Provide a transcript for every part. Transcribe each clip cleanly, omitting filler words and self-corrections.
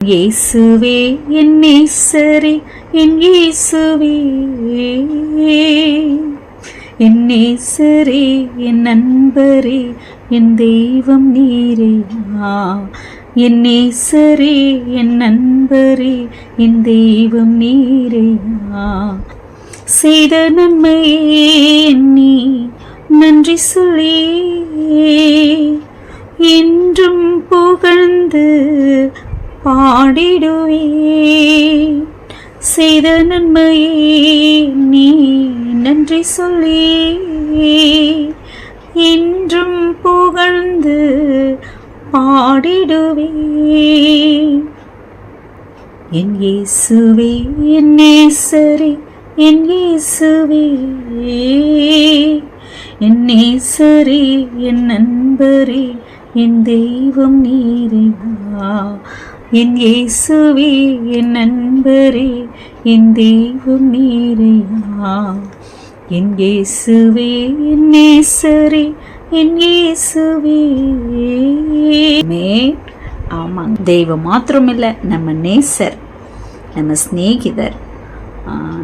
இயேசுவே என் நேசரே, என் இயேசுவே என் நேசரே, என் நண்பரே, என் தெய்வம் நீரையா. என் நேசரே, என் நண்பரே, என் தெய்வம் நீரையா. செய்த நன்மையே எண்ணி நன்றி சொல்லி என்றும் புகழ்ந்து பாடிடுவே. செய்த நன்மையே நீ நன்றி சொல்லி என்றும் புகழ்ந்து பாடிடுவே. என் இயேசுவே, என் நேசரே, என் இயேசுவே என் நேசரே, என் நண்பரே, என் தெய்வம் நீரையா. என் இயேசுவே, என் நண்பரே, என் தெய்வம் நீரையா. என் இயேசுவே, என் நேசரே, என் இயேசுவே. ஆமாங்க, தெய்வம் மாத்திரமில்ல, நம்ம நேசர், நம்ம சிநேகிதர்,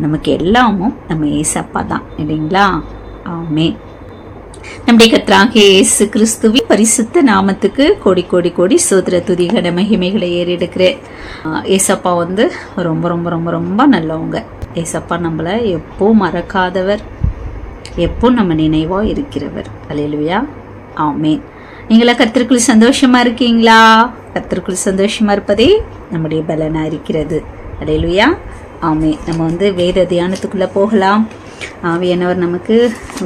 நமக்கு எல்லாமும் நம்ம ஏசப்பா தான் இல்லைங்களா? ஆமென். நம்முடைய கர்த்தராகிய இயேசு கிறிஸ்துவின் பரிசுத்த நாமத்துக்கு கோடி கோடி கோடி சோதர துதிகன மகிமைகளை ஏறெடுக்கிறேன். ஏசப்பா ரொம்ப ரொம்ப ரொம்ப ரொம்ப நல்லவங்க. ஏசப்பா நம்மளை எப்போ மறக்காதவர், எப்போ நம்ம நினைவா இருக்கிறவர். அல்லேலூயா, ஆமென். நீங்களா கர்த்தருக்குள் சந்தோஷமா இருக்கீங்களா? கர்த்தருக்குள் சந்தோஷமா இருப்பதே நம்முடைய பலனா இருக்கிறது. அல்லேலூயா, ஆமென். நம்ம வேத தியானத்துக்குள்ள போகலாம். ஆவியானவர் நமக்கு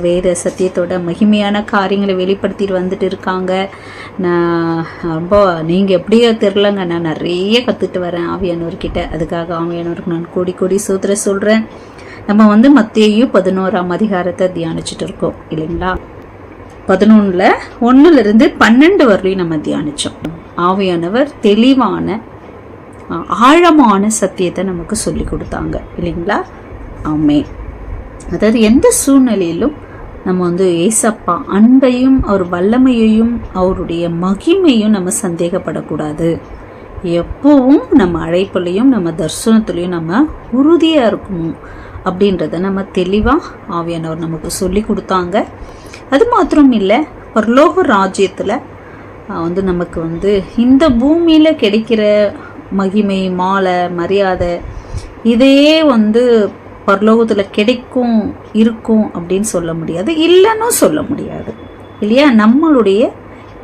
வேத சத்தியத்தோட மகிமையான காரியங்களை வெளிப்படுத்திட்டு வந்துட்டு இருக்காங்க. நீங்கள் எப்படியோ தெரிலங்க, நான் நிறைய கற்றுட்டு வரேன் ஆவியானவர்கிட்ட. அதுக்காக ஆவியானவருக்கு நான் கோடி கோடி சூத்திர சொல்கிறேன். நம்ம மத்தேயு 11ஆம் அதிகாரத்தை தியானிச்சுட்டு இருக்கோம் இல்லைங்களா? 11ல் 1லிருந்து 12 வரலையும் நம்ம தியானித்தோம். ஆவியானவர் தெளிவான ஆழமான சத்தியத்தை நமக்கு சொல்லி கொடுத்தாங்க இல்லைங்களா? ஆமென். அதாவது எந்த சூழ்நிலையிலும் நம்ம ஏசப்பா அன்பையும் அவர் வல்லமையையும் அவருடைய மகிமையும் நம்ம சந்தேகப்படக்கூடாது. எப்பவும் நம்ம அழைப்புலையும் நம்ம தரிசனத்துலையும் நம்ம உறுதியாக இருக்கணும் அப்படின்றத நம்ம தெளிவாக ஆவியானவர் நமக்கு சொல்லி கொடுத்தாங்க. அது மாத்திரம் இல்லை, பரலோக ராஜ்யத்தில் நமக்கு இந்த பூமியில் கிடைக்கிற மகிமை, மாலை, மரியாதை இதையே பரலோகத்தில் கிடைக்கும் இருக்கும் அப்படின்னு சொல்ல முடியாது, இல்லைன்னு சொல்ல முடியாது இல்லையா? நம்மளுடைய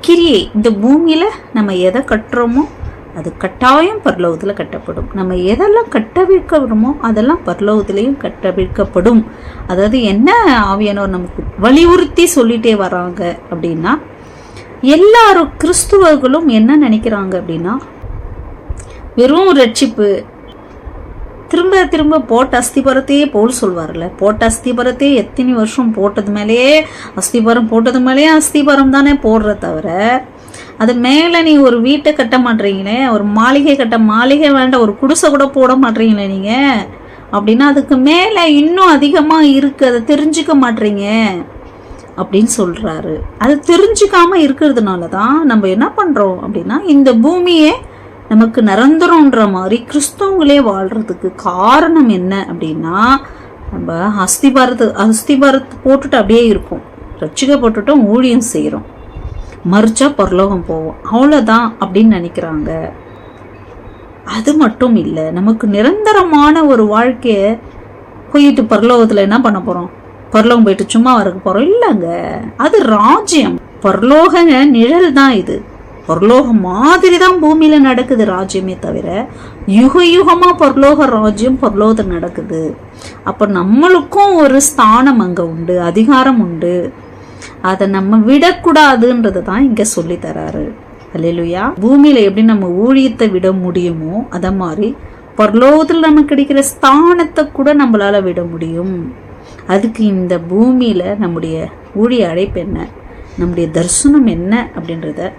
கிரியை இந்த பூமியில் நம்ம எதை கட்டுறோமோ அது கட்டாயம் பரலோகத்தில் கட்டப்படும். நம்ம எதெல்லாம் கட்டவிழ்க்கிறோமோ அதெல்லாம் பரலோகத்திலையும் கட்டவிழ்க்கப்படும். அதாவது என்ன ஆவியானவர் நமக்கு வலியுறுத்தி சொல்லிட்டே வராங்க அப்படின்னா, எல்லாரும் கிறிஸ்துவர்களும் என்ன நினைக்கிறாங்க அப்படின்னா, வெறும் ரட்சிப்பு, திரும்ப திரும்ப போட்ட அஸ்திபரத்தையே போல் சொல்வார்ல, போட்ட அஸ்திபரத்தையே எத்தனை வருஷம் போட்டது மேலேயே அஸ்திபரம் தானே போடுற தவிர, அது மேலே நீ ஒரு வீட்டை கட்ட மாட்டீங்களே, ஒரு மாளிகை வேண்டாம், ஒரு குடிசை கூட போட மாட்டீங்களே நீங்கள் அப்படின்னா, அதுக்கு மேலே இன்னும் அதிகமாக இருக்குது, அதை தெரிஞ்சுக்க மாட்டீங்க அப்படின்னு சொல்கிறாரு. அது தெரிஞ்சுக்காமல் இருக்கிறதுனால தான் நம்ம என்ன பண்ணுறோம் அப்படின்னா, இந்த பூமியே நமக்கு நிரந்தரம்ன்ற மாதிரி கிறிஸ்தவங்களே வாழ்கிறதுக்கு காரணம் என்ன அப்படின்னா, நம்ம அஸ்திபாரத்தை போட்டுட்டு அப்படியே இருக்கும், ரட்சிக்கப்பட்டுட்டோம், ஊழியம் செய்கிறோம், மறிச்சா பரலோகம் போவோம், அவ்வளோதான் அப்படின்னு நினைக்கிறாங்க. அது மட்டும் இல்லை, நமக்கு நிரந்தரமான ஒரு வாழ்க்கையை போயிட்டு பரலோகத்தில் என்ன பண்ண போகிறோம்? பரலோகம் போயிட்டு சும்மா வரக்கு போகிறோம் இல்லைங்க. அது ராஜ்யம், பரலோக நிழல் தான் இது. பரலோகம் மாதிரி தான் பூமியில நடக்குது ராஜ்யமே தவிர, யுக யுகமா பரலோக ராஜ்யம் பரலோகத்தில் நடக்குது. அப்ப நம்மளுக்கும் ஒரு ஸ்தானம் அங்க உண்டு, அதிகாரம் உண்டு. அதை நம்ம விடக்கூடாதுன்றதை தான் இங்க சொல்லி தராரு. அல்லேலூயா. பூமியில எப்படி நம்ம ஊழியத்தை விட முடியுமோ அத மாதிரி பரலோகத்தில் நமக்கு கிடைக்கிற ஸ்தானத்தை கூட நம்மளால விட முடியும். அதுக்கு இந்த பூமியில நம்முடைய ஊழிய அழைப்பு என்ன, நம்முடைய தரிசனம் என்ன அப்படின்றத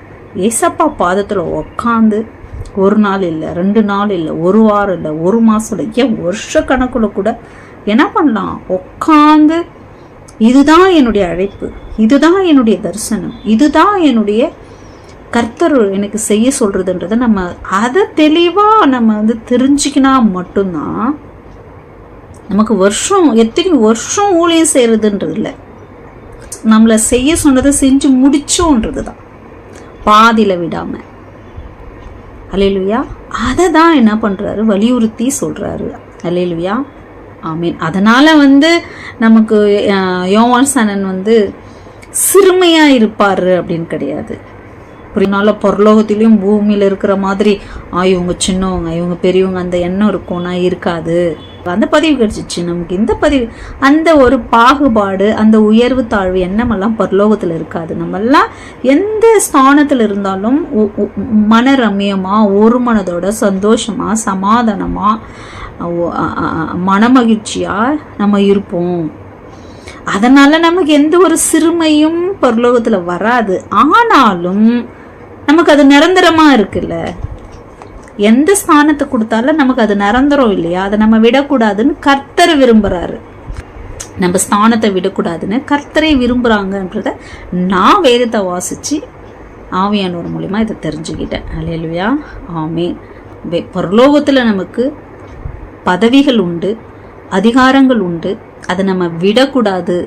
ஏசப்பா பாதத்தில் உக்காந்து ஒரு நாள் இல்லை, 2 நாள் இல்லை, ஒரு வாரம் இல்லை, ஒரு மாதம் இல்லை, ஏன் வருஷ கணக்குள்ள கூட என்ன பண்ணலாம், உக்காந்து இதுதான் என்னுடைய அழைப்பு, இதுதான் என்னுடைய தரிசனம், இதுதான் என்னுடைய கர்த்தர் எனக்கு செய்ய சொல்றதுன்றத நம்ம அதை தெளிவா நம்ம தெரிஞ்சுக்கினா மட்டும்தான் நமக்கு எத்தனை வருஷம் ஊழியம் செய்யறதுன்றது இல்லை, நம்மளை செய்ய சொன்னதை செஞ்சு முடிச்சோன்றதுதான், பாதியில விடாம. அல்லேலூயா. அதை தான் என்ன பண்றாரு, வலியுறுத்தி சொல்றாரு. அல்லேலூயா. ஆமீன். அதனால நமக்கு யோவான் ஸ்நானன் சிறுமையா இருப்பாரு அப்படின்னு கிடையாது. புரியனால பரலோகத்திலையும் பூமியில இருக்கிற மாதிரி இவங்க சின்னவங்க இவங்க பெரியவங்க அந்த எண்ணம் இருக்கும்னா இருக்காது. அந்த பதிவு கிடைச்சிச்சு நமக்கு. இந்த பதிவு அந்த ஒரு பாகுபாடு, அந்த உயர்வு தாழ்வு எண்ணமெல்லாம் பரலோகத்துல இருக்காது. நம்மெல்லாம் எந்த ஸ்தானத்துல இருந்தாலும் மனரம்யமா, ஒரு மனதோட சந்தோஷமா, சமாதானமா, மனமகிழ்ச்சியா நம்ம இருப்போம். அதனால நமக்கு எந்த ஒரு சிறுமையும் பரலோகத்துல வராது. ஆனாலும் நமக்கு அது நிரந்தரமா இருக்குல்ல. எந்த ஸ்தானத்தை கொடுத்தாலும் நமக்கு அது நிரந்தரம் இல்லையா, அதை நம்ம விடக்கூடாதுன்னு கர்த்தர் விரும்புறாரு. நம்ம ஸ்தானத்தை விடக்கூடாதுன்னு கர்த்தரை விரும்புறாங்கன்றத நான் வேதத்தை வாசிச்சு ஆவியானவர் மூலியமா இதை தெரிஞ்சுக்கிட்டேன். அல்லேலூயா. ஆமீன். பரலோகத்துல நமக்கு பதவிகள் உண்டு, அதிகாரங்கள் உண்டு, அதை நம்ம விடக்கூடாது.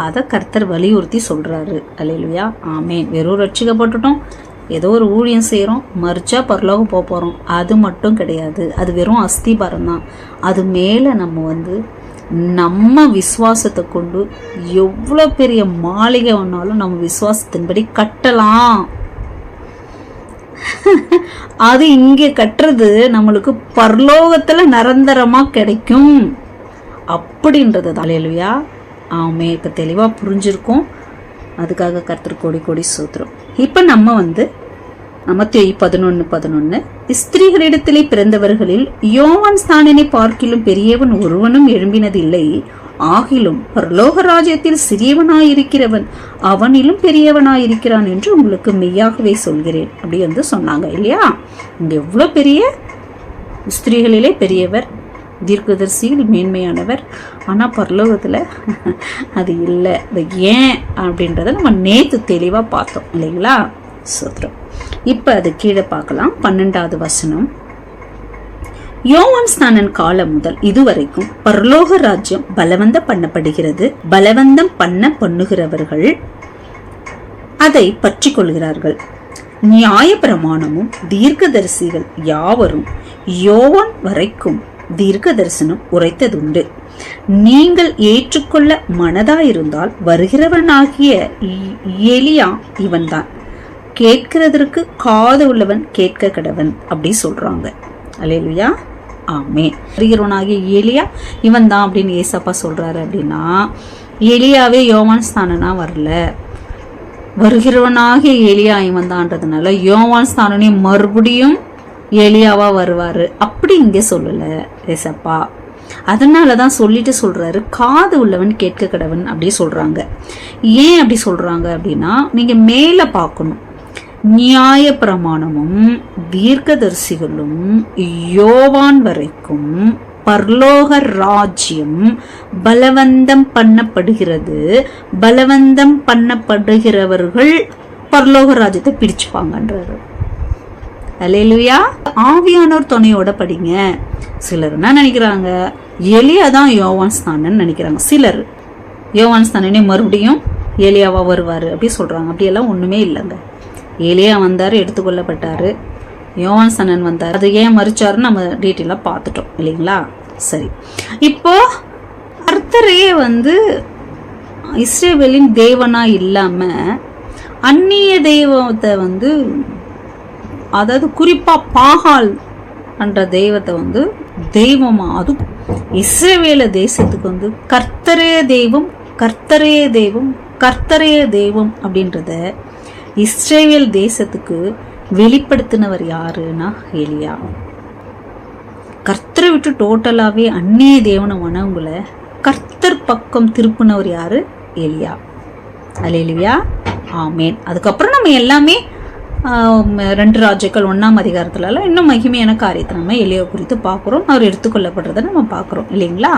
அதை கர்த்தர் வலியுறுத்தி சொல்றாரு. அல்லேலூயா. ஆமீன். வெறும் ரட்சிக்கப்பட்டுட்டோம், ஏதோ ஒரு ஊழியம் செய்கிறோம், மறிச்சா பரலோகம் போகிறோம், அது மட்டும் கிடையாது. அது வெறும் அஸ்திபாரம் தான். அது மேலே நம்ம விசுவாசத்தை கொண்டு எவ்வளோ பெரிய மாளிகை வேணாலும் நம்ம விசுவாசத்தின்படி கட்டலாம். அது இங்கே கட்டுறது நம்மளுக்கு பரலோகத்துல நிரந்தரமா கிடைக்கும் அப்படின்றது தான். அல்லேலூயா. ஆமே. இப்ப தெளிவா புரிஞ்சிருக்கும். அதுக்காக கர்த்தர் கோடி கோடி சோத்திரம். இப்ப நம்ம மத்தேயு 11:11 ஸ்திரீகளிடத்திலே பிறந்தவர்களில் யோவான் ஸ்நானனை பார்க்கிலும் பெரியவன் ஒருவனும் எழும்பினதில்லை, ஆகிலும் பரலோக ராஜ்யத்தில் சிறியவனாயிருக்கிறவன் அவனிலும் பெரியவனாயிருக்கிறான் என்று உங்களுக்கு மெய்யாகவே சொல்கிறேன் அப்படி சொன்னாங்க இல்லையா. இங்க எவ்வளவு பெரிய ஸ்திரீகளிலே பெரியவர், தீர்க்கதரிசியில் மேன்மையானவர். ஆனா பரலோகத்துல அது இல்லை. ஏன் அப்படின்றத நம்ம நேத்து தெளிவா பார்த்தோம் இல்லைங்களா. சூத்திரம். இப்ப அது கீழே பார்க்கலாம். 12வது வசனம். யோவான் ஸ்நானன் காலம் முதல் இதுவரைக்கும் பரலோக ராஜ்யம் பலவந்தம் பண்ணப்படுகிறது, பலவந்தம் பண்ணுகிறவர்கள் அதை பற்றி கொள்கிறார்கள். நியாய பிரமாணமும் தீர்க்கதரிசிகள் யாவரும் யோவான் வரைக்கும் தீர்க்க தரிசனம் உரைத்ததுண்டு. நீங்கள் ஏற்றுக்கொள்ள மனதாயிருந்தால் வருகிறவனாகிய எலியா இவன்தான், கேட்கிறதற்கு காது உள்ளவன் கேட்க கடவன் அப்படி சொல்றாங்க. அல்லேலூயா. ஆமே. வருகிறவனாகிய எலியா இவன் தான் அப்படின்னு ஏசப்பா சொல்றாரு. அப்படின்னா எலியாவே யோவான் ஸ்நானனா வரல, வருகிறவனாகிய எலியா இவன் தான்றதுனால யோவான் ஸ்நானனே மறுபடியும் எலியாவா வருவாரு அப்படி இங்க சொல்லல ஏசப்பா. அதனாலதான் சொல்லிட்டு சொல்றாரு, காது உள்ளவன் கேட்க கடவன் அப்படி சொல்றாங்க. ஏன் அப்படி சொல்றாங்க அப்படின்னா, நீங்க மேல பார்க்கணும். நியாய பிரமாணமும் தீர்க்கதரிசிகளும் யோவான் வரைக்கும் பரலோக ராஜ்யம் பலவந்தம் பண்ணப்படுகிறது, பலவந்தம் பண்ணப்படுகிறவர்கள் பரலோக ராஜ்யத்தை பிடிச்சுப்பாங்கன்றாரு. அல்லேலூயா. ஆவியானோர் துணையோட படிங்க. சிலர் என்ன நினைக்கிறாங்க, எலியா தான் யோவான் ஸ்நானன் நினைக்கிறாங்க. சிலர் யோவான் ஸ்நானனே மறுபடியும் எலியாவா வருவாரு அப்படி சொல்றாங்க. அப்படியெல்லாம் ஒண்ணுமே இல்லைங்க. எலியா வந்தாரு, எடுத்துக்கொள்ளப்பட்டாரு. யோவான் ஸ்நானன் வந்தார், அது ஏன் மறிச்சாருன்னு நம்ம டீட்டெயிலா பார்த்துட்டோம் இல்லைங்களா. சரி, இப்போ கர்த்தரையே இஸ்ரவேலின் தேவனா இல்லாம அந்நிய தெய்வத்தை அதாவது குறிப்பா பாகால் என்ற தெய்வத்தை தெய்வமா, அது இஸ்ரவேல தேசத்துக்கு கர்த்தரே தெய்வம், கர்த்தரே தெய்வம், கர்த்தரே தெய்வம் அப்படின்றத இஸ்ரவேல் தேசத்துக்கு வெளிப்படுத்தினவர் யாருன்னா எலியா. கர்த்தரை விட்டு டோட்டலாவே அந்நிய தேவனை வணங்குல கர்த்தர் பக்கம் திருப்பினவர் யாரு? எலியா. அல்லேலூயா. ஆமேன். அதுக்கப்புறம் நம்ம எல்லாமே 2 ராஜாக்கள் 1ஆம் அதிகாரத்துலலாம் இன்னும் மகிமையான காரியத்தை நம்ம எலியா குறித்து பார்க்குறோம். அவர் எடுத்துக்கொள்ளப்படுறதை நம்ம பார்க்குறோம் இல்லைங்களா.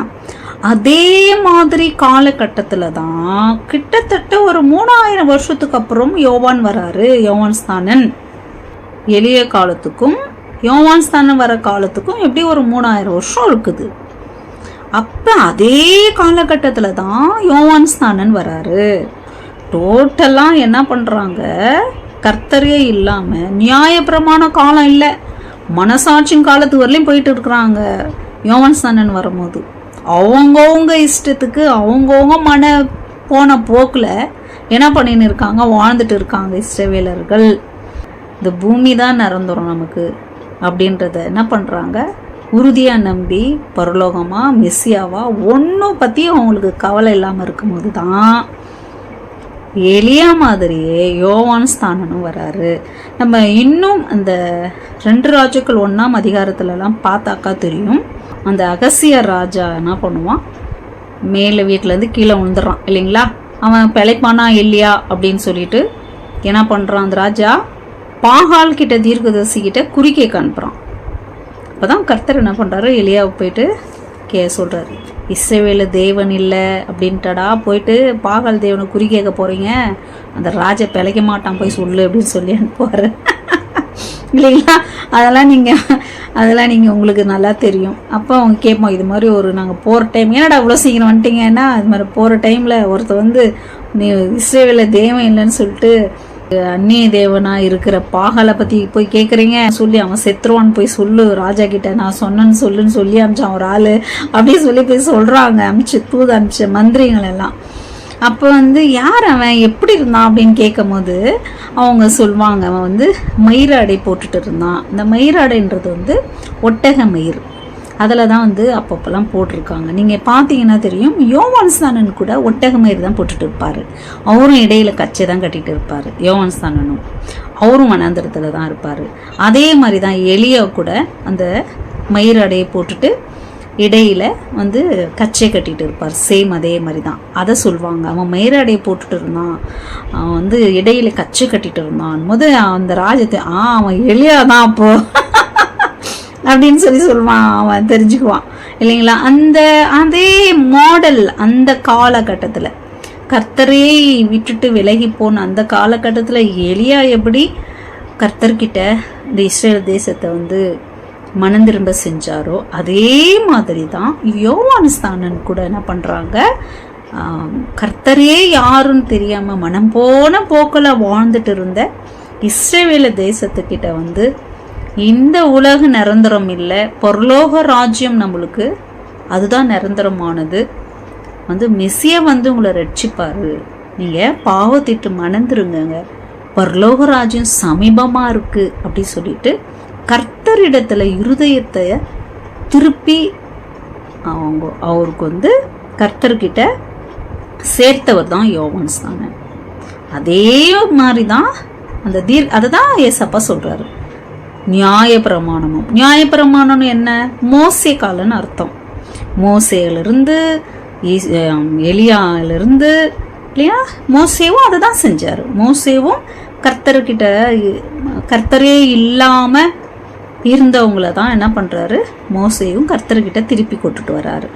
அதே மாதிரி காலகட்டத்தில் தான் கிட்டத்தட்ட ஒரு 3000 வருஷத்துக்கு அப்புறம் யோவான் வராரு. யோவான் ஸ்நானன் எளிய காலத்துக்கும் யோவான் ஸ்நானன் வர காலத்துக்கும் எப்படி ஒரு 3000 வருஷம் இருக்குது. அப்போ அதே காலகட்டத்தில் தான் யோவான் ஸ்நானன் வராரு. டோட்டலாக என்ன பண்ணுறாங்க, கர்த்தரே இல்லாமல் நியாயப்பிரமாண காலம் இல்லை, மனசாட்சியின் காலத்து வரலையும் போயிட்டு இருக்கிறாங்க. யோவான் ஸ்நானன் வரும்போது அவங்கவுங்க இஷ்டத்துக்கு அவங்கவுங்க போன போக்கில் என்ன பண்ணின்னு இருக்காங்க, வாழ்ந்துட்டு இருக்காங்க இஸ்ரவேலர்கள். இந்த பூமி தான் நிரந்தரம் நமக்கு அப்படின்றத என்ன பண்ணுறாங்க, உறுதியாக நம்பி பரலோகமா மெஸ்ஸியாவா ஒன்றும் பற்றி அவங்களுக்கு கவலை இல்லாமல் இருக்கும்போது தான் எலியா மாதிரியே யோவான் ஸ்நானனும் வராரு. நம்ம இன்னும் அந்த 2 ராஜாக்கள் 1ஆம் அதிகாரத்துலலாம் பார்த்தாக்கா தெரியும், அந்த அகசிய ராஜா என்ன பண்ணுவான், மேலே வீட்டிலேருந்து கீழே விழுந்துடுறான் இல்லைங்களா. அவன் பிழைப்பானா இல்லையா அப்படின்னு சொல்லிட்டு என்ன பண்ணுறான், அந்த ராஜா பாகால் கிட்ட தீர்க்கதரிசிக்கிட்ட குறிக்கேக்க அனுப்புகிறான். அப்போ தான் கர்த்தர் என்ன பண்ணுறாரு, எலியாவை போயிட்டு சொல்கிறாரு, இஸ்ரவேல தேவன் இல்லை அப்படின்ட்டடா, போயிட்டு பாகால் தேவனை குறி கேட்க போகிறீங்க, அந்த ராஜா பிழைக்க மாட்டான், போய் சொல்லு அப்படின்னு சொல்லி அனுப்புவார் இல்லைங்களா. அதெல்லாம் நீங்கள் உங்களுக்கு நல்லா தெரியும். அப்போ அவங்க கேட்போம், இது மாதிரி ஒரு நாங்கள் போகிற டைம், ஏன்னாடா அவ்வளோ சீக்கிரம் வந்துட்டீங்கன்னா, அது மாதிரி போகிற டைமில் ஒருத்தர் நீ இஸ்ரவேல தேவன் இல்லைன்னு சொல்லிட்டு அந்நிய தேவனா இருக்கிற பாகாலை பற்றி போய் கேட்குறீங்க சொல்லி அவன் செத்துருவான்னு போய் சொல்லு ராஜா கிட்ட, நான் சொன்னேன்னு சொல்லுன்னு சொல்லி அமிச்சான் ஒரு ஆள் அப்படியே சொல்லி போய் சொல்கிறாங்க. அமிச்ச மந்திரிகள் எல்லாம். அப்போ யார் அவன் எப்படி இருந்தான் அப்படின்னு கேட்கும் போது அவங்க சொல்லுவாங்க, அவன் மயிராடை போட்டுட்டு இருந்தான். இந்த மயிராடைன்றது ஒட்டக மயிர், அதில் தான் அப்பப்பெல்லாம் போட்டிருக்காங்க. நீங்கள் பார்த்தீங்கன்னா தெரியும், யோவான் ஸ்நானன் கூட ஒட்டக மயிர் தான் போட்டுட்டு இருப்பார். அவரும் இடையில கச்சை தான் கட்டிட்டு இருப்பார். யோவான் ஸ்நானனும் அவரும் வனாந்தரத்தில் தான் இருப்பார். அதே மாதிரி தான் எலியா கூட அந்த மயிராடையை போட்டுட்டு இடையில கச்சை கட்டிட்டு இருப்பார். சேம் அதே மாதிரி தான். அதை சொல்லுவாங்க, அவன் மயிராடையை போட்டுட்டு இருந்தான், அவன் இடையில கச்சை கட்டிட்டு இருந்தான் போது அந்த ராஜத்தை அவன் எலியா தான் அப்போ அப்படின்னு சொல்லுவான், அவன் தெரிஞ்சுக்குவான் இல்லைங்களா. அதே மாடல் அந்த காலகட்டத்தில் கர்த்தரே விட்டுட்டு விலகி போன அந்த காலகட்டத்தில் எலியா எப்படி கர்த்தர்கிட்ட இந்த இஸ்ரேல் தேசத்தை மனம் திரும்ப செஞ்சாரோ அதே மாதிரி தான் யோவான் ஸ்நானன் கூட என்ன பண்ணுறாங்க, கர்த்தரே யாருன்னு தெரியாமல் மனம் போன போக்கில் வாழ்ந்துட்டு இருந்த இஸ்ரவேல தேசத்துக்கிட்ட இந்த உலக நிரந்தரம் இல்லை, பரலோக ராஜ்யம் நம்மளுக்கு அதுதான் நிரந்தரமானது, மெஸ்ஸியா உங்களை ரட்சிப்பாரு, நீங்கள் பாவத்திட்டு மணந்துருங்க, பரலோக ராஜ்யம் சமீபமாக இருக்குது அப்படி சொல்லிட்டு கர்த்தரிடத்துல இருதயத்தை திருப்பி அவருக்கு கர்த்தர்கிட்ட சேர்த்தவர் தான் யோவான் ஸ்நானன். அதே மாதிரி தான் அதை தான் ஏசப்பா சொல்கிறாரு. நியாயப்பிரமாணம் என்ன, மோசே காலன்னு அர்த்தம். மோசேலிருந்து எலியாலிருந்து இல்லையா, மோசேவும் அதை தான் செஞ்சார். மோசேவும் கர்த்தர்கிட்ட கர்த்தரே இல்லாமல் இருந்தவங்கள தான் என்ன பண்ணுறாரு, மோசேயும் கர்த்தர்கிட்ட திருப்பி கொட்டுட்டு வர்றாரு.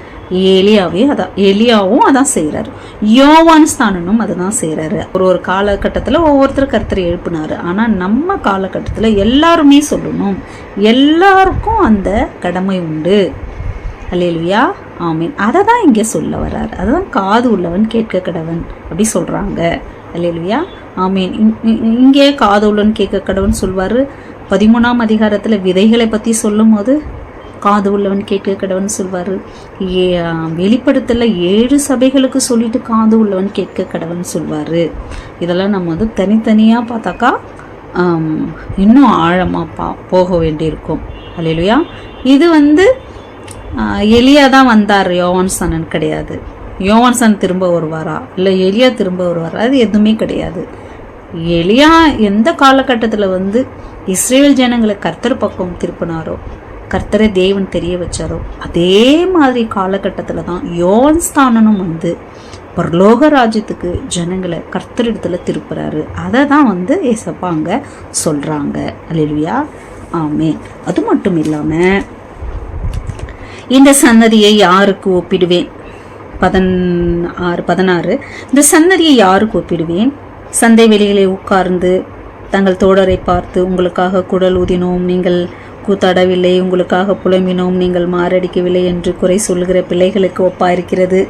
எலியாவும் அதான் செய்கிறாரு. யோவான் ஸ்நானனும் அதை தான் செய்கிறாரு. ஒரு காலகட்டத்தில் ஒவ்வொருத்தரும் கர்த்தரை எழுப்பினார். ஆனால் நம்ம காலகட்டத்தில் எல்லாருமே சொல்லணும், எல்லாருக்கும் அந்த கடமை உண்டு. அல்லேலூயா, ஆமீன். அதை தான் இங்கே சொல்ல வர்றாரு. அதுதான் காது உள்ளவன் கேட்க கடவன் அப்படி சொல்கிறாங்க. அல்லேலூயா, ஆமீன். இங்கே காது உள்ளவன் கேட்க கடவன் சொல்வார். 13ஆம் அதிகாரத்தில் விதைகளை பற்றி சொல்லும் போது காது உள்ளவன் கேட்க கடவன் சொல்வார். வெளிப்படுத்தல 7 சபைகளுக்கு சொல்லிட்டு காது உள்ளவன் கேட்க கடவன் சொல்வார். இதெல்லாம் நம்ம தனித்தனியாக பார்த்தாக்கா இன்னும் ஆழமாக போக வேண்டியிருக்கும். அல்லேலூயா. இது எலியா தான் வந்தார், யோவான் ஸ்நானன் கிடையாது. யோவான் ஸ்நானன் திரும்ப வருவாரா இல்லை எலியா திரும்ப வருவாரா, அது எதுவுமே கிடையாது. எலியா எந்த காலகட்டத்தில் இஸ்ரேல் ஜனங்களை கர்த்தர் பக்கம் திருப்பினாரோ, கர்த்தரை தேவன் தெரிய வச்சாரோ, அதே மாதிரி காலகட்டத்தில் தான் யோவான் ஸ்நானனும் பரலோக ராஜ்யத்துக்கு ஜனங்களை கர்த்தரிடத்துல திருப்புறாரு. அதை தான் வந்து ஏசப்பா அங்க சொல்றாங்க. அல்லேலூயா, ஆமென். அது மட்டும் இல்லாம இந்த சன்னதியை யாருக்கு ஒப்பிடுவேன்? 16 இந்த சன்னதியை யாருக்கு ஒப்பிடுவேன்? சந்தை வெளியிலே உட்கார்ந்து தங்கள் தோழரை பார்த்து, உங்களுக்காக குடல் ஊதினோம், நீங்கள் கூத்தாடவில்லை, உங்களுக்காக புலம்பினோம், நீங்கள் மாரடிக்கவில்லை என்று குறை சொல்லுகிற பிள்ளைகளுக்கு ஒப்பாயிருக்கிறது.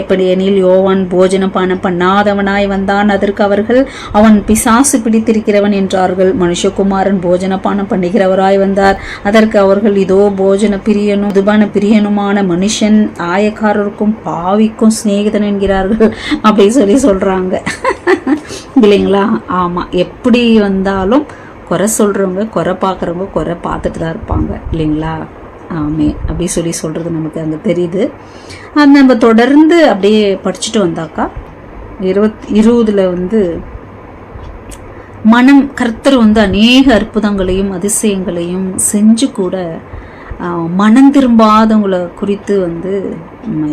எப்படி எனில், யோவான் போஜனம் பானம் பண்ணாதவனாய் வந்தான், அதற்கு அவர்கள் அவன் பிசாசு பிடித்திருக்கிறவன் என்றார்கள். மனுஷகுமாரன் போஜன பானம் பண்ணுகிறவராய் வந்தார், அதற்கு அவர்கள் இதோ போஜன பிரியனும் துபான பிரியனுமான மனுஷன் ஆயக்காரருக்கும் பாவிக்கும் சிநேகிதன் என்கிறார்கள் அப்படி சொல்றாங்க இல்லைங்களா? ஆமா, எப்படி வந்தாலும் குறை சொல்றவங்க, குறை பார்க்குறவங்க குறை பார்த்துட்டு தான் இருப்பாங்க இல்லைங்களா? ஆமே, அப்படி சொல்றது நமக்கு அங்கே தெரியுது. அது நம்ம தொடர்ந்து அப்படியே படிச்சுட்டு வந்தாக்கா 20 வந்து கர்த்தர் வந்து அநேக அற்புதங்களையும் அதிசயங்களையும் செஞ்சு கூட மனம் திரும்பாதவங்களை குறித்து வந்து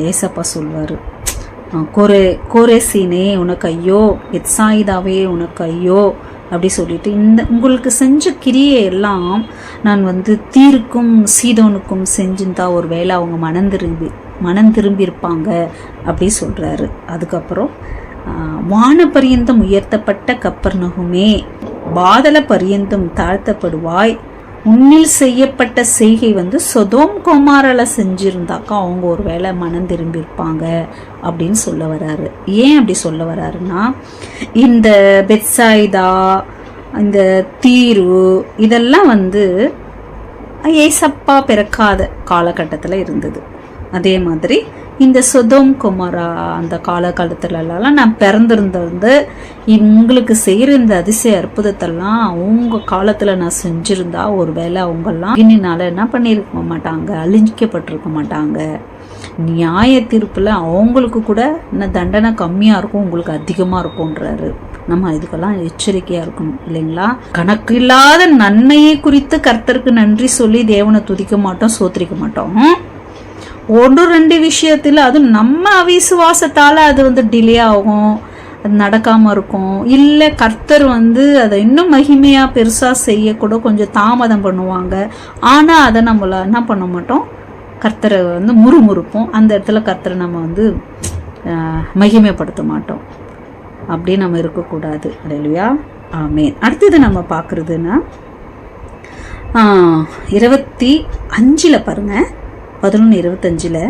ஏசப்பா சொல்வார். கோரேசீனே உனக்கு ஐயோ, பெத்சாயிதாவே உனக்கு ஐயோ அப்படி சொல்லிட்டு, உங்களுக்கு செஞ்ச கிரியை எல்லாம் நான் வந்து தீருக்கும் சீதோனுக்கும் செஞ்சிருந்தா ஒரு வேளை அவங்க மனம் திரும்பி இருப்பாங்க அப்படி சொல்றாரு. அதுக்கப்புறம் வான பரியந்தம் உயர்த்தப்பட்ட கப்பர்நகுமே, பாதல பரியந்தம் தாழ்த்தப்படுவாய், உன்னில் செய்யப்பட்ட செய்கை வந்து சொதோம் கொமாரால செஞ்சிருந்தாக்கா அவங்க ஒரு வேளை மனம் திரும்பி இருப்பாங்க அப்படின்னு சொல்ல வராரு. ஏன் அப்படி சொல்ல வராருன்னா, இந்த பெத்சாயிதா, இந்த தீரு இதெல்லாம் வந்து ஏசப்பா பிறக்காத காலகட்டத்தில் இருந்தது. அதே மாதிரி இந்த சொதோம் குமாரா அந்த காலகட்டத்துலலாம் நான் பிறந்திருந்திருந்து உங்களுக்கு செய்கிற இந்த அதிசய அற்புதத்தெல்லாம் அவங்க காலத்தில் நான் செஞ்சுருந்தா ஒரு வேளை அவங்கெல்லாம் இனினால என்ன பண்ணியிருக்க மாட்டாங்க, அழிஞ்சிக்கப்பட்டிருக்க மாட்டாங்க. நியாய தீர்ப்பில் அவங்களுக்கு கூட இன்னும் தண்டனை கம்மியாக இருக்கும், உங்களுக்கு அதிகமாக இருக்கும்ன்றாரு. நம்ம இதுக்கெல்லாம் எச்சரிக்கையாக இருக்கணும் இல்லைங்களா? கணக்கு இல்லாத நன்மையை குறித்து கர்த்தருக்கு நன்றி சொல்லி தேவனை துதிக்க மாட்டோம், சோத்திரிக்க மாட்டோம். 1-2 விஷயத்தில் அது நம்ம அவிசுவாசத்தால் அது வந்து டிலே ஆகும், அது நடக்காமல் இருக்கும். இல்லை கர்த்தர் வந்து அதை இன்னும் மகிமையாக பெருசாக செய்யக்கூட கொஞ்சம் தாமதம் பண்ணுவாங்க. ஆனால் அதை நம்மள என்ன பண்ண மாட்டோம், கர்த்தரை வந்து முறுமுறுப்போம். அந்த இடத்துல கர்த்தரை நம்ம வந்து மகிமைப்படுத்த மாட்டோம். அப்படி நம்ம இருக்கக்கூடாது. அல்லேலூயா, ஆமென். அடுத்தது நம்ம பார்க்குறதுன்னா 25 பாருங்க, 11:25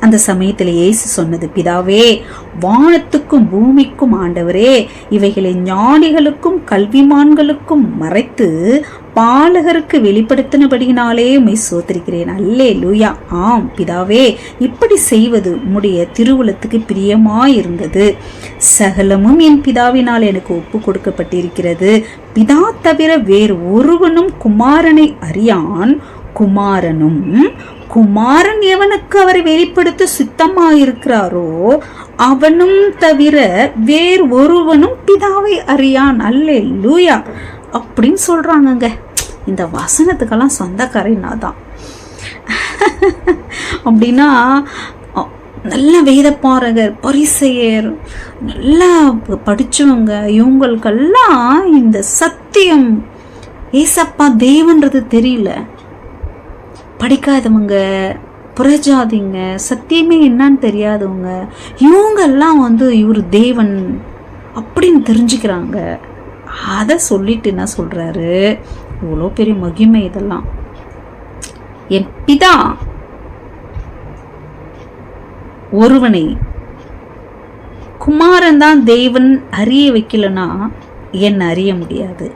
அந்த சமயத்தில் இயேசு சொன்னது, பிதாவே, வானத்துக்கும் பூமிக்கும் ஆண்டவரே, இவைகளை ஞானிகளுக்கும் கல்விமான்களுக்கும் மறைத்து பாலகருக்கு வெளிப்படுத்தினபடியினாலே உம்மை ஸ்தோத்திரிக்கிறேன். அல்லேலூயா. ஆம் பிதாவே, இப்படி செய்வது உம்முடைய திருவுளத்துக்கு பிரியமாயிருந்தது. சகலமும் என் பிதாவினால் எனக்கு ஒப்பு கொடுக்கப்பட்டிருக்கிறது. பிதா தவிர வேறு ஒருவனும் குமாரனை அறியான், குமாரன் எவனுக்கு அவரை வெளிப்படுத்த சித்தமாயிருக்கிறாரோ அவனும் தவிர வேறு ஒருவனும் பிதாவை அறியான். அல்லேலூயா அப்படின்னு சொல்றாங்க. இந்த வசனத்துக்கெல்லாம் சொந்தக்காரனா தான். அப்படின்னா நல்ல வேத பாரகர், பரிசேயர், நல்லா படிச்சவங்க, இவங்களுக்கெல்லாம் இந்த சத்தியம் ஏசப்பா தேவன்றது தெரியல. படிக்காதவங்க, புறஜாதிங்க, சத்தியமே என்னன்னு தெரியாதவங்க, இவங்கெல்லாம் வந்து இவர் தேவன் அப்படின்னு தெரிஞ்சுக்கிறாங்க. அதை சொல்லிட்டு என்ன சொல்றாரு, இவ்வளோ பெரிய மகிமை இதெல்லாம். என் பிதா ஒருவனை, குமாரன் தான் தேவன் அறிய வைக்கலன்னா என்ன அறிய முடியாது.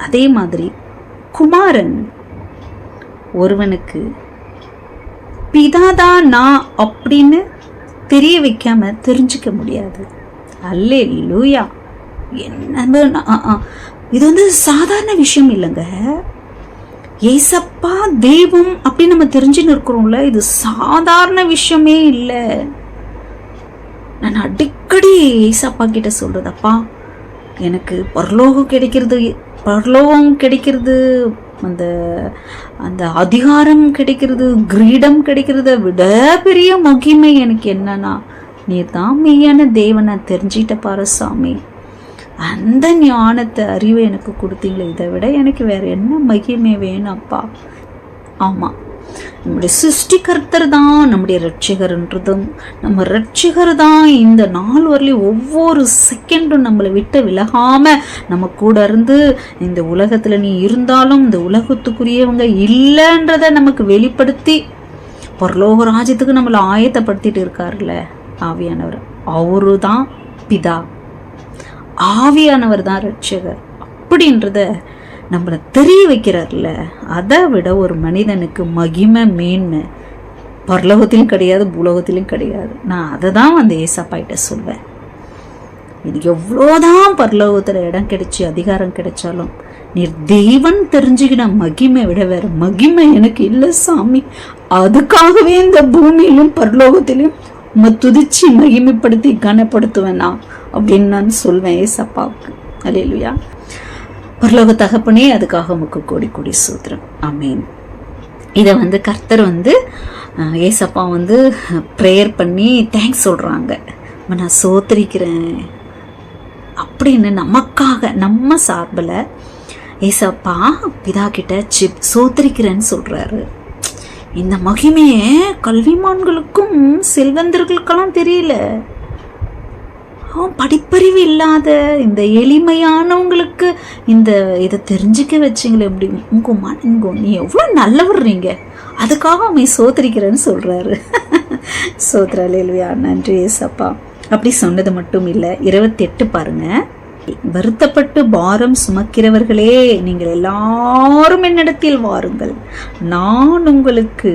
அதே மாதிரி குமாரன் ஒருவனுக்கு பிதாதான் நான் அப்படின்னு தெரிய வைக்காம தெரிஞ்சுக்க முடியாது. அல்லேலூயா. என்ன இது வந்து சாதாரண விஷயம் இல்லைங்க. ஏசப்பா தெய்வம் அப்படின்னு நம்ம தெரிஞ்சுன்னு இருக்கிறோம்ல, இது சாதாரண விஷயமே இல்லை. நான் அடிக்கடி ஏசப்பா கிட்ட சொல்றதப்பா, எனக்கு பரலோகம் கிடைக்கிறது, அந்த அதிகாரம் கிடைக்கிறது, கிரீடம் கிடைக்கிறத விட பெரிய மகிமை எனக்கு என்னன்னா நீர் தான் மெய்யான தேவனை தெரிஞ்சிட்ட பாரு சாமி. அந்த ஞானத்தை அறிவை எனக்கு கொடுத்தீங்களே, இதை விட எனக்கு வேற என்ன மகிமை வேணும் அப்பா. ஆமாம், நம்முடைய சிருஷ்டிகர்த்தர் தான் நம்முடைய ரட்சிகர்ன்றதும், நம்ம ரட்சிகர் தான் இந்த நாள் வரலையும் ஒவ்வொரு செகண்டும் நம்மளை விட்டு விலகாம நம்ம கூட இருந்து இந்த உலகத்துல நீ இருந்தாலும் இந்த உலகத்துக்குரியவங்க இல்லைன்றத நமக்கு வெளிப்படுத்தி பரலோக ராஜ்யத்துக்கு நம்மளை ஆயத்தப்படுத்திட்டு இருக்காருல்ல ஆவியானவர். அவரு தான் பிதா, ஆவியானவர் தான் ரட்சகர் அப்படின்றத நம்மளை தெரிய வைக்கிறார்ல. அதை விட ஒரு மனிதனுக்கு மகிமை மேன்மை பரலோகத்திலும் கிடையாது, பூலோகத்திலும் கிடையாது. நான் அதை தான் அந்த ஏசப்பாயிட்ட சொல்வேன். இது எவ்வளோதான் பரலோகத்தில் இடம் கிடைச்சி அதிகாரம் கிடைச்சாலும் நீர் தெய்வன் தெரிஞ்சுக்கின மகிமை விட வேற மகிமை எனக்கு இல்லை சாமி. அதுக்காகவே இந்த பூமியிலும் பரலோகத்திலும் துதிச்சு மகிமைப்படுத்தி கனப்படுத்துவேனா அப்படின்னு நான் சொல்வேன் ஏசப்பாவுக்கு. அல்லேலூயா. பரலோக தகப்பனே, அதுக்காக உமக்கு கோடி கோடி ஸ்தோத்திரம். ஆமீன். இதை கர்த்தர் ஏசப்பா ப்ரேயர் பண்ணி தேங்க்ஸ் சொல்கிறாங்க. நான் சோத்தரிக்கிறேன் அப்படின்னு நமக்காக நம்ம சார்பில் ஏசப்பா பிதா கிட்ட சோத்தரிக்கிறேன்னு சொல்கிறாரு. இந்த மகிமையே கல்விமான்களுக்கும் செல்வந்தர்களுக்கெல்லாம் தெரியல. படிப்பறிவு இல்லாத இந்த எளிமையானவங்களுக்கு இதை தெரிஞ்சுக்க வச்சிங்களே. எப்படி நீ எவ்வளோ நல்லவர்றீங்க, அதுக்காக அவன் சோதரிக்கிறேன்னு சொல்கிறாரு. சோதரா. நன்றி ஏசப்பா. அப்படி சொன்னது மட்டும் இல்லை, 28 பாருங்க. வருத்தப்பட்டு பாரம் சுமக்கிறவர்களே, நீங்கள் எல்லாரும் என்னிடத்தில் வாருங்கள், நான் உங்களுக்கு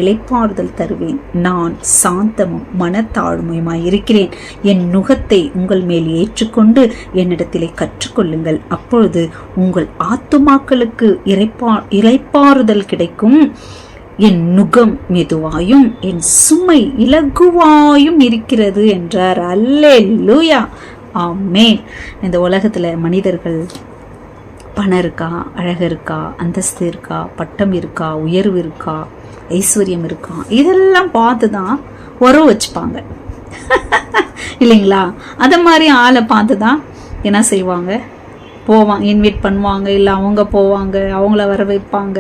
இளைப்பாறுதல் தருவேன். நான் சாந்தமும் மனத்தாழ்மையுமாய் இருக்கிறேன். என் நுகத்தை உங்கள் மேல் ஏற்றுக்கொண்டு என்னிடத்திலே கற்றுக்கொள்ளுங்கள். அப்பொழுது உங்கள் ஆத்துமாக்களுக்கு இளைப்பாறுதல் கிடைக்கும். என் நுகம் மெதுவாயும் என் சுமை இலகுவாயும் இருக்கிறது என்றார். அல்லேலூயா. ஆமென். இந்த உலகத்துல மனிதர்கள் பணம் இருக்கா, அழகு இருக்கா, அந்தஸ்து இருக்கா, பட்டம் இருக்கா, உயர்வு இருக்கா, ஐஸ்வர்யம் இருக்கா, இதெல்லாம் பார்த்து தான் உறவு வச்சுப்பாங்க இல்லைங்களா? அதை மாதிரி ஆளை பார்த்து தான் என்ன செய்வாங்க, போவாங்க, இன்வைட் பண்ணுவாங்க, இல்லை அவங்க போவாங்க, அவங்கள வர வைப்பாங்க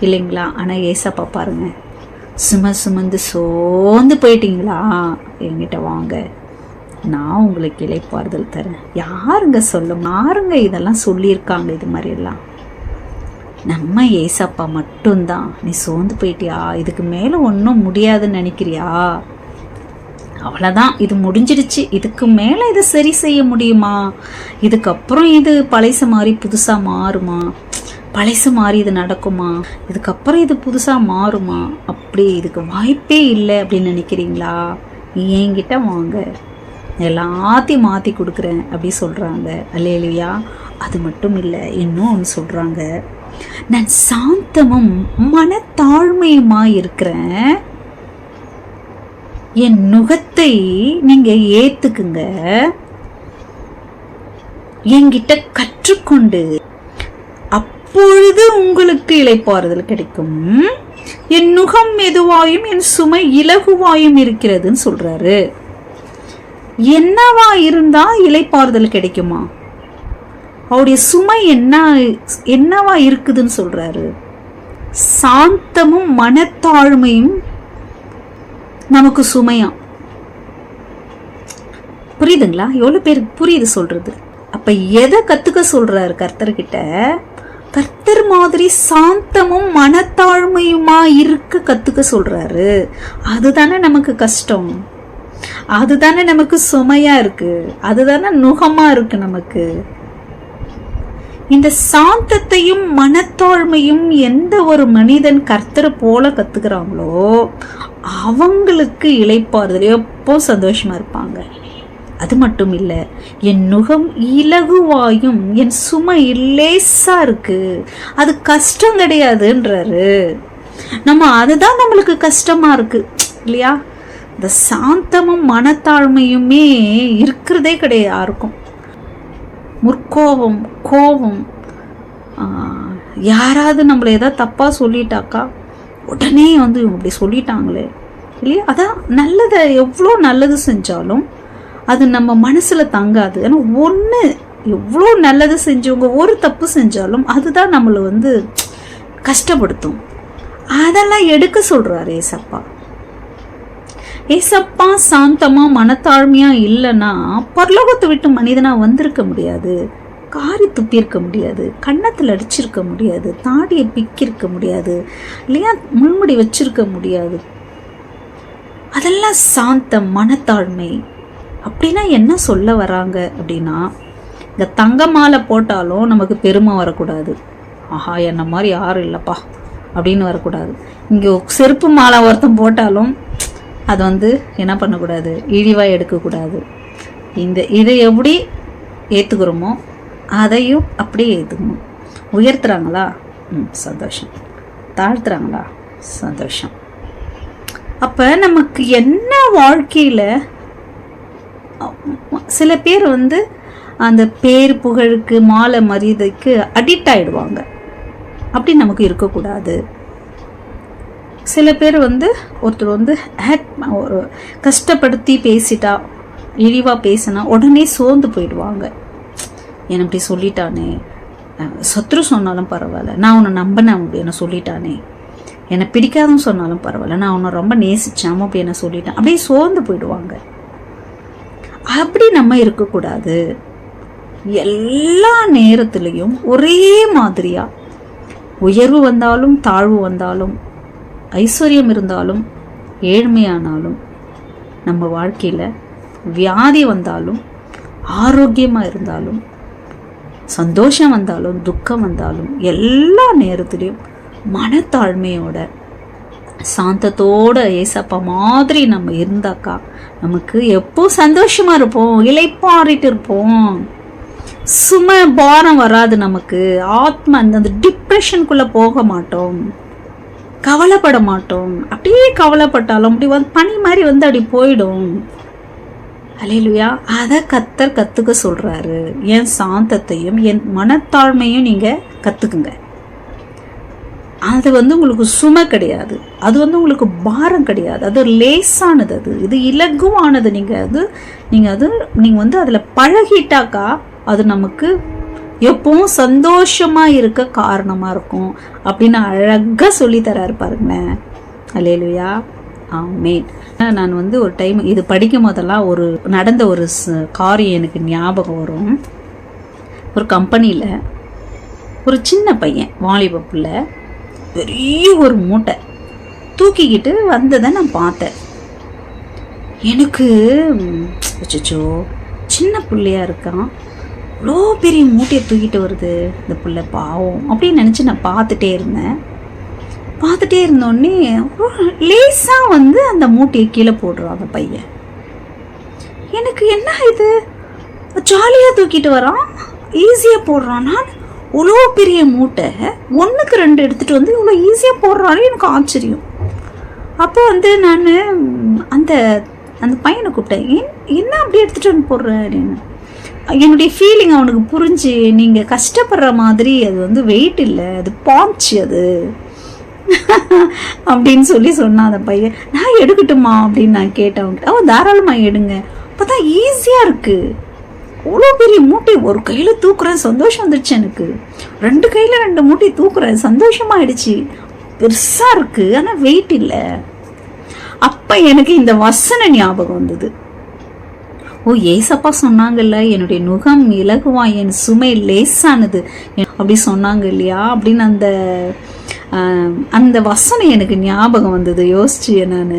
இல்லைங்களா? ஆனால் ஏசப்பா பாருங்க, சுமந்து சோர்ந்து போயிட்டீங்களா, என்கிட்ட வாங்க, நான் உங்களுக்கு இளைப்பாறுதல் தரேன். யாருங்க சொல்லும், யாருங்க இதெல்லாம் சொல்லியிருக்காங்க? இது மாதிரியெல்லாம் நம்ம ஏசப்பா மட்டும்தான். நீ சோர்ந்து போயிட்டியா, இதுக்கு மேலே ஒன்றும் முடியாதுன்னு நினைக்கிறியா, அவ்வளோதான், இது முடிஞ்சிடுச்சு, இதுக்கு மேலே இதை சரி செய்ய முடியுமா, இதுக்கப்புறம் இது பழைச மாதிரி புதுசாக மாறுமா, பழைச மாதிரி இது நடக்குமா, இதுக்கப்புறம் இது புதுசாக மாறுமா, அப்படி இதுக்கு வாய்ப்பே இல்லை அப்படின்னு நினைக்கிறீங்களா? என்கிட்ட வாங்க, எல்லாத்தையும் மாற்றி கொடுக்குறேன் அப்படி சொல்கிறாங்க. அல்லேலூயா. அது மட்டும் இல்லை, இன்னும் ஒன்று சொல்கிறாங்க, நான் சாந்தமும் மனத்தாழ்மையுமா இருக்கிறேன். என் நுகத்தை நீங்க ஏத்துக்குங்க, என்கிட்ட கற்றுக்கொண்டு அப்பொழுது உங்களுக்கு இளைப்பாறுதல் கிடைக்கும். என் நுகம் மெதுவாயும் என் சுமை இலகுவாயும் இருக்கிறதுன்னு சொல்றாரு. என்னவா இருந்தா இளைப்பாறுதல் கிடைக்குமா? அவருடைய சுமை என்னவா இருக்குதுன்னு சொல்றாரு. சாந்தமும் மனத்தாழ்மையும் நமக்கு சுமையா. புரியுதுங்களா? எவ்வளவு பேருக்கு புரியுது சொல்றது? அப்ப எதை கத்துக்க சொல்றாரு கர்த்தர்கிட்ட? கர்த்தர் மாதிரி சாந்தமும் மனத்தாழ்மையுமா இருக்க கத்துக்க சொல்றாரு. அதுதானே நமக்கு கஷ்டம், அதுதானே நமக்கு சுமையா இருக்கு, அதுதானே நுகமா இருக்கு நமக்கு. இந்த சாந்தத்தையும் மனத்தாழ்மையும் எந்த ஒரு மனிதன் கர்த்தரை போல கத்துக்கிறாங்களோ அவங்களுக்கு இளைப்பாறுதல், எப்போ சந்தோஷமா இருப்பாங்க. அது மட்டும் இல்லை, என் நுகம் இலகுவாயும் என் சுமை லேசா இருக்கு, அது கஷ்டம் கிடையாதுன்றாரு. நம்ம அதுதான் நம்மளுக்கு கஷ்டமா இருக்கு இல்லையா? இந்த சாந்தமும் மனத்தாழ்மையுமே இருக்கிறதே கிடையாது யாருக்கும். முற்கோபம், கோபம், யாராவது நம்மளை ஏதாவது தப்பாக சொல்லிட்டாக்கா உடனே இவங்க இப்படி சொல்லிட்டாங்களே, இல்லையா? அதான் நல்லதை எவ்வளோ நல்லது செஞ்சாலும் அது நம்ம மனசில் தங்காது. ஏன்னா ஒன்று எவ்வளோ நல்லது செஞ்சவங்க ஒரு தப்பு செஞ்சாலும் அதுதான் நம்மளை வந்து கஷ்டப்படுத்தும். அதெல்லாம் எடுக்க சொல்கிறார் ஏசப்பா. ஏசப்பா சாந்தமாக மனத்தாழ்மையாக இல்லைன்னா பரலோகத்தை விட்டு மனிதனாக வந்திருக்க முடியாது, காரி துப்பியிருக்க முடியாது, கன்னத்தில் அடிச்சிருக்க முடியாது, தாடியை பிக்கிருக்க முடியாது, இல்லையா, முள்முடி வச்சிருக்க முடியாது. அதெல்லாம் சாந்தம், மனத்தாழ்மை. அப்படின்னா என்ன சொல்ல வராங்க அப்படின்னா, இந்த தங்க மாலை போட்டாலும் நமக்கு பெருமை வரக்கூடாது. ஆஹா என்ன மாதிரி யாரும் இல்லைப்பா அப்படின்னு வரக்கூடாது. இங்கே செருப்பு மாலை ஒருத்தன் போட்டாலும் அது வந்து என்ன பண்ணக்கூடாது, இழிவாக எடுக்கக்கூடாது. இதை எப்படி ஏற்றுக்கிறோமோ அதையும் அப்படியே ஏற்றுக்கணும். உயர்த்துறாங்களா, சந்தோஷம். தாழ்த்துறாங்களா, சந்தோஷம். அப்போ நமக்கு என்ன வாழ்க்கையில் சில பேர் வந்து அந்த பேர் புகழுக்கு மாலை மரியாதைக்கு அடிக்ட் ஆகிடுவாங்க. அப்படி நமக்கு இருக்கக்கூடாது. சில பேர் வந்து ஒருத்தர் வந்து ஒரு கஷ்டப்படுத்தி பேசிட்டா, இழிவாக பேசினா உடனே சோர்ந்து போயிடுவாங்க. என்னை இப்படி சொல்லிட்டானே, சத்ரு சொன்னாலும் பரவாயில்ல, நான் உன்னை நம்பினேன் அப்படி என்ன சொல்லிட்டானே, என்னை பிடிக்காதுன்னு சொன்னாலும் பரவாயில்ல, நான் உன்னை ரொம்ப நேசித்தேன் அப்படி என்ன சொல்லிட்டேன், அப்படியே சோர்ந்து போயிடுவாங்க. அப்படி நம்ம இருக்கக்கூடாது. எல்லா நேரத்துலையும் ஒரே மாதிரியா, உயர்வு வந்தாலும் தாழ்வு வந்தாலும், ஐஸ்வர்யம் இருந்தாலும் ஏழ்மையானாலும், நம்ம வாழ்க்கையில் வியாதி வந்தாலும் ஆரோக்கியமாக இருந்தாலும், சந்தோஷம் வந்தாலும் துக்கம் வந்தாலும், எல்லா நேரத்துலையும் மனத்தாழ்மையோட சாந்தத்தோட ஏசப்பா மாதிரி நம்ம இருந்தாக்கா நமக்கு எப்போ சந்தோஷமா இருப்போம், இளைப்பாறிட்டு இருப்போம், சும பாரம் வராது நமக்கு. ஆத்மா அந்த டிப்ரெஷனுக்குள்ள போக மாட்டோம், கவலைப்பட மாட்டோம். அப்படியே கவலைப்பட்டாலும் அப்படி வந்து பனி மாதிரி வந்து அப்படி போயிடும். அல்லேலூயா. அதை கர்த்தர் கத்துக்க சொல்றாரு. என் சாந்தத்தையும் என் மனத்தாழ்மையும் நீங்க கத்துக்குங்க. அது வந்து உங்களுக்கு சுமை கிடையாது, அது வந்து உங்களுக்கு பாரம் கிடையாது, அது லேசானது, இது இலகுவானது. நீங்கள் வந்து அதில் பழகிட்டாக்கா அது நமக்கு எப்பவும் சந்தோஷமா இருக்க காரணமா இருக்கும் அப்படின்னு அழகா சொல்லி தராரு பாருங்களேன். அல்லேலூயா, ஆமென். நான் வந்து ஒரு டைம் இது படிக்கும் போதெல்லாம் நடந்த ஒரு காரியம் எனக்கு ஞாபகம் வரும். ஒரு கம்பெனியில் ஒரு சின்ன பையன், வாலிப பிள்ளை, பெரிய ஒரு மூட்டை தூக்கிக்கிட்டு வந்ததை நான் பார்த்தேன். எனக்கு அச்சோ, சின்ன பிள்ளையா இருக்கான், இவ்வளோ பெரிய மூட்டையை தூக்கிட்டு வருது இந்த பிள்ளை பாவம் அப்படின்னு நினச்சி நான் பார்த்துட்டே இருந்தோடனே லேசாக வந்து அந்த மூட்டையை கீழே போடுறான் அந்த பையன். எனக்கு என்ன இது, ஜாலியாக தூக்கிட்டு வரான், ஈஸியாக போடுறான். நான் இவ்வளோ பெரிய மூட்டை 1க்கு 2 எடுத்துகிட்டு வந்து இவ்வளோ ஈஸியாக போடுறாரு, எனக்கு ஆச்சரியம். அப்போ வந்து நான் அந்த பையனை கூப்பிட்டேன், என்ன அப்படி எடுத்துகிட்டு வந்து போடுறேன் அப்படின்னு. என்னுடைய ஃபீலிங் அவனுக்கு புரிஞ்சு, நீங்கள் கஷ்டப்படுற மாதிரி அது வந்து வெயிட் இல்லை, அது பாய்ச்சி அது அப்படின்னு சொன்னான் அந்த பையன். நான் எடுக்கட்டுமா அப்படின்னு நான் கேட்டேன் அவன்கிட்ட. அவன் தாராளமாக எடுங்க, அப்போ தான் ஈஸியாக இருக்குது. அவ்வளோ பெரிய மூட்டை ஒரு கையில் தூக்குறேன், சந்தோஷம் வந்துடுச்சு எனக்கு. 2 கையில் 2 மூட்டை தூக்குறேன், சந்தோஷமாயிடுச்சு. பெருசாக இருக்குது ஆனால் வெயிட் இல்லை. அப்போ எனக்கு இந்த வசன ஞாபகம் வந்தது. ஓ, ஏசப்பா சொன்னாங்கல்ல, என்னுடைய நுகம் இலகுவா, என் சுமை லேசானது அப்படி சொன்னாங்க இல்லையா அப்படின்னு அந்த வசனம் எனக்கு ஞாபகம் வந்தது. யோசிச்சு நான்,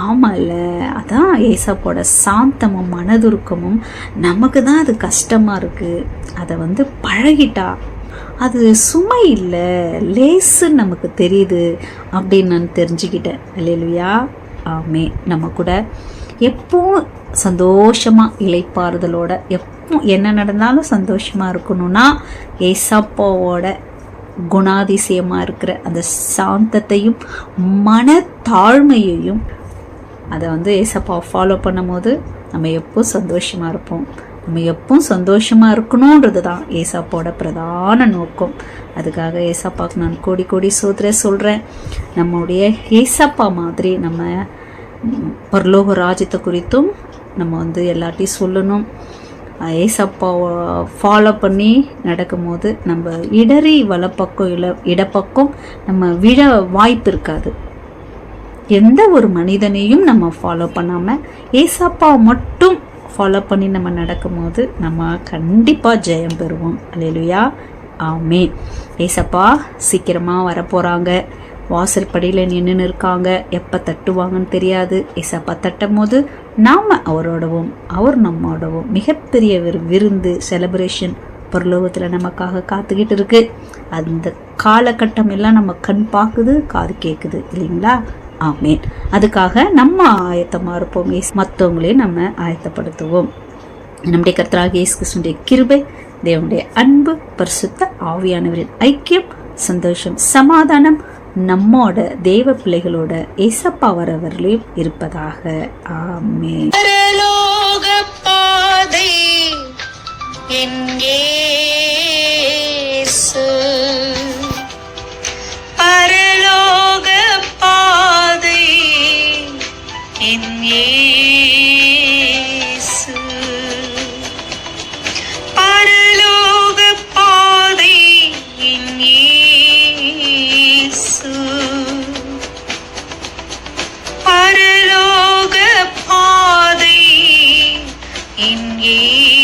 ஆமாம்ல, அதான் ஏசப்போட சாந்தமும் மனதுருக்கமும் நமக்கு தான் அது கஷ்டமாக இருக்குது. அதை வந்து பழகிட்டா அது சுமை இல்லை, லேசுன்னு நமக்கு தெரியுது அப்படின்னு நான் தெரிஞ்சுக்கிட்டேன். அல்லேலூயா, ஆமே. நம்ம கூட எப்பவும் சந்தோஷமாக இளைப்பாறுதலோட, எப்போ என்ன நடந்தாலும் சந்தோஷமாக இருக்கணும்னா ஏசப்பாவோட குணாதிசயமாக இருக்கிற அந்த சாந்தத்தையும் மனத்தாழ்மையையும் அதை வந்து ஏசப்பா ஃபாலோ பண்ணும் போது நம்ம எப்பவும் சந்தோஷமாக இருப்போம். நம்ம எப்பவும் சந்தோஷமாக இருக்கணுன்றது தான் ஏசப்பாவோட பிரதான நோக்கம். அதுக்காக ஏசப்பாவுக்கு நான் கோடி கோடி சோத்திர சொல்கிறேன். நம்முடைய ஏசப்பா மாதிரி நம்ம பரலோக ராஜ்யத்தை குறித்தும் நம்ம வந்து எல்லாத்தையும் சொல்லணும். ஏசப்பாவை ஃபாலோ பண்ணி நடக்கும்போது நம்ம இடறி வலப்பக்கம் இடப்பக்கம் நம்ம விழ வாய்ப்பு இருக்காது. எந்த ஒரு மனிதனையும் நம்ம ஃபாலோ பண்ணாமல் ஏசப்பாவை மட்டும் ஃபாலோ பண்ணி நம்ம நடக்கும்போது நம்ம கண்டிப்பாக ஜெயம் பெறுவோம். அல்லேலூயா, ஆமென். ஏசப்பா சீக்கிரமாக வரப்போகிறாங்க. வாசல் படியில் நின்று இருக்காங்க. எப்போ தட்டுவாங்கன்னு தெரியாது. ஏசப்பா தட்டும் போது நாம் அவரோடவும் அவர் நம்மோடவும் மிகப்பெரிய விருந்து செலிப்ரேஷன் பரலோகத்தில் நமக்காக காத்துக்கிட்டு இருக்கு. அந்த காலகட்டம் எல்லாம் நம்ம கண் பார்க்குது, காது கேட்குது இல்லைங்களா? ஆமேன். அதுக்காக நம்ம ஆயத்தமாக இருப்போம். மற்றவங்களையும் நம்ம ஆயத்தப்படுத்துவோம். நம்முடைய கர்த்தராகிய இயேசு கிறிஸ்துவின் கிருபை, தேவனுடைய அன்பு, பரிசுத்த ஆவியானவரின் ஐக்கியம், சந்தோஷம், சமாதானம் நம்மோட தேவ பிள்ளைகளோட ஏசப்பா வரவர்களையும் இருப்பதாக. ஆமென். பரலோக பாதை என் இயேசு, பரலோக பாதை என் இயேசு, பரலோக பாதை என் இயேசு, பரலோக பாதை என் இயேசு.